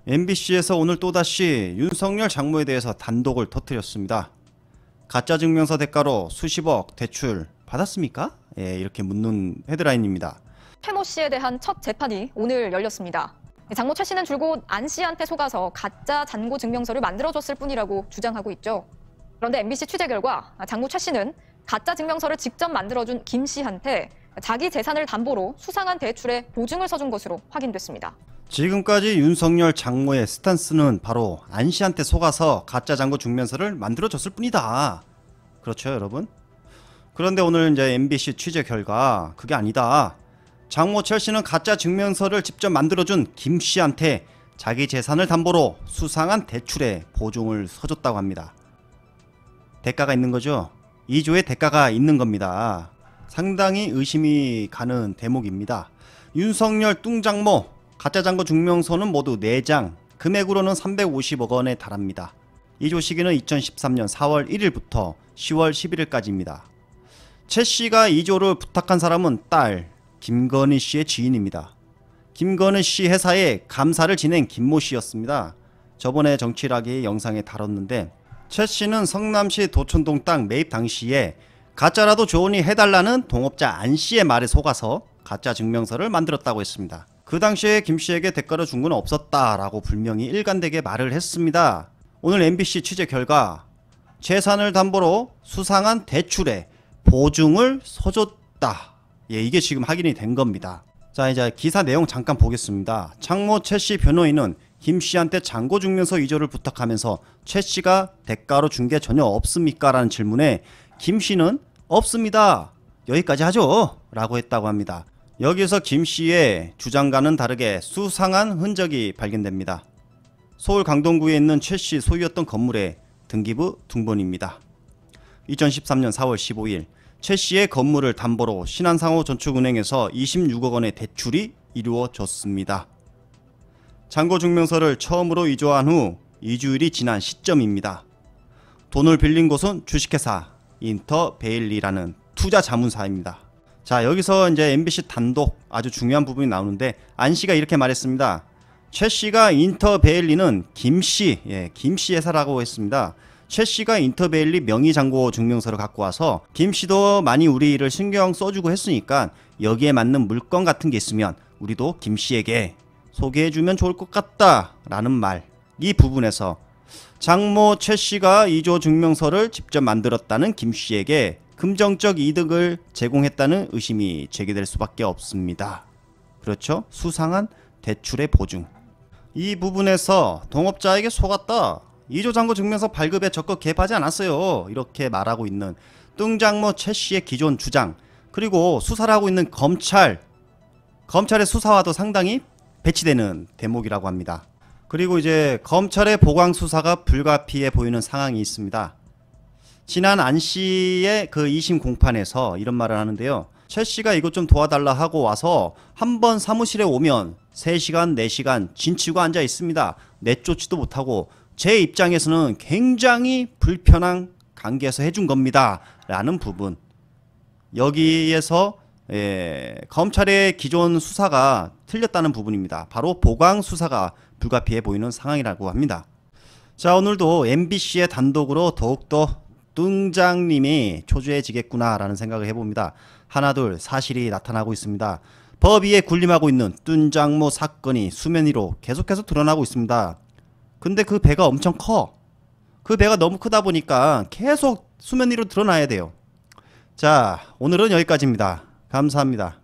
MBC에서 오늘 또다시 윤석열 장모에 대해서 단독을 터뜨렸습니다. 가짜 증명서 대가로 수십억 대출 받았습니까? 예, 이렇게 묻는 헤드라인입니다. 최 모 씨에 대한 첫 재판이 오늘 열렸습니다. 장모 최 씨는 줄곧 안 씨한테 속아서 가짜 잔고 증명서를 만들어줬을 뿐이라고 주장하고 있죠. 그런데 MBC 취재 결과 장모 최 씨는 가짜 증명서를 직접 만들어준 김 씨한테 자기 재산을 담보로 수상한 대출에 보증을 서준 것으로 확인됐습니다. 지금까지 윤석열 장모의 스탠스는 바로 안 씨한테 속아서 가짜 잔고 증명서를 만들어줬을 뿐이다. 그렇죠, 여러분? 그런데 오늘 이제 MBC 취재 결과 그게 아니다. 장모 최 씨는 가짜 증명서를 직접 만들어준 김 씨한테 자기 재산을 담보로 수상한 대출에 보증을 서줬다고 합니다. 대가가 있는 거죠. 2조의 대가가 있는 겁니다. 상당히 의심이 가는 대목입니다. 윤석열 뚱장모 가짜 잔고 증명서는 모두 4장, 금액으로는 350억 원에 달합니다. 2조 시기는 2013년 4월 1일부터 10월 11일까지입니다. 최 씨가 2조를 부탁한 사람은 딸 김건희 씨의 지인입니다. 김건희 씨 회사에 감사를 지낸 김모 씨였습니다. 저번에 정치락이 영상에 다뤘는데 최 씨는 성남시 도촌동 땅 매입 당시에 가짜라도 좋으니 해달라는 동업자 안 씨의 말에 속아서 가짜 증명서를 만들었다고 했습니다. 그 당시에 김 씨에게 대가를 준 건 없었다라고 분명히 일관되게 말을 했습니다. 오늘 MBC 취재 결과 재산을 담보로 수상한 대출에 보증을 서줬다. 예, 이게 지금 확인이 된 겁니다. 자, 이제 기사 내용 잠깐 보겠습니다. 장모 최 씨 변호인은 김 씨한테 잔고 증명서 2조를 부탁하면서 최 씨가 대가로 준 게 전혀 없습니까? 라는 질문에 김 씨는 없습니다. 여기까지 하죠. 라고 했다고 합니다. 여기서 김 씨의 주장과는 다르게 수상한 흔적이 발견됩니다. 서울 강동구에 있는 최 씨 소유였던 건물의 등기부 등본입니다. 2013년 4월 15일 최 씨의 건물을 담보로 신한상호저축은행에서 26억 원의 대출이 이루어졌습니다. 잔고 증명서를 처음으로 위조한 후 2주일이 지난 시점입니다. 돈을 빌린 곳은 주식회사 인터베일리라는 투자 자문사입니다. 자, 여기서 이제 MBC 단독 아주 중요한 부분이 나오는데 안 씨가 이렇게 말했습니다. 최 씨가 인터베일리는 김씨 회사라고 했습니다. 최 씨가 인터베일리 명의 잔고 증명서를 갖고 와서 김 씨도 많이 우리 일을 신경 써주고 했으니까 여기에 맞는 물건 같은 게 있으면 우리도 김 씨에게 소개해주면 좋을 것 같다 라는 말. 이 부분에서 장모 최 씨가 2조 증명서를 직접 만들었다는 김 씨에게 금전적 이득을 제공했다는 의심이 제기될 수밖에 없습니다. 그렇죠? 수상한 대출의 보증. 이 부분에서 동업자에게 속았다. 2조 잔고 증명서 발급에 적극 개입하지 않았어요. 이렇게 말하고 있는 뚱장모 최 씨의 기존 주장, 그리고 수사를 하고 있는 검찰의 수사와도 상당히 배치되는 대목이라고 합니다. 그리고 이제 검찰의 보강 수사가 불가피해 보이는 상황이 있습니다. 지난 안 씨의 그 2심 공판에서 이런 말을 하는데요. 최 씨가 이것 좀 도와달라 하고 와서 한번 사무실에 오면 3시간, 4시간 진치고 앉아 있습니다. 내쫓지도 못하고 제 입장에서는 굉장히 불편한 관계에서 해준 겁니다. 라는 부분. 여기에서 검찰의 기존 수사가 틀렸다는 부분입니다. 바로 보강 수사가 불가피해 보이는 상황이라고 합니다. 자, 오늘도 MBC의 단독으로 더욱더 뚱장님이 초조해지겠구나 라는 생각을 해봅니다. 하나둘 사실이 나타나고 있습니다. 법 위에 군림하고 있는 뚱장모 사건이 수면 위로 계속해서 드러나고 있습니다. 근데 그 배가 엄청 커. 그 배가 너무 크다 보니까 계속 수면 위로 드러나야 돼요. 자, 오늘은 여기까지입니다. 감사합니다.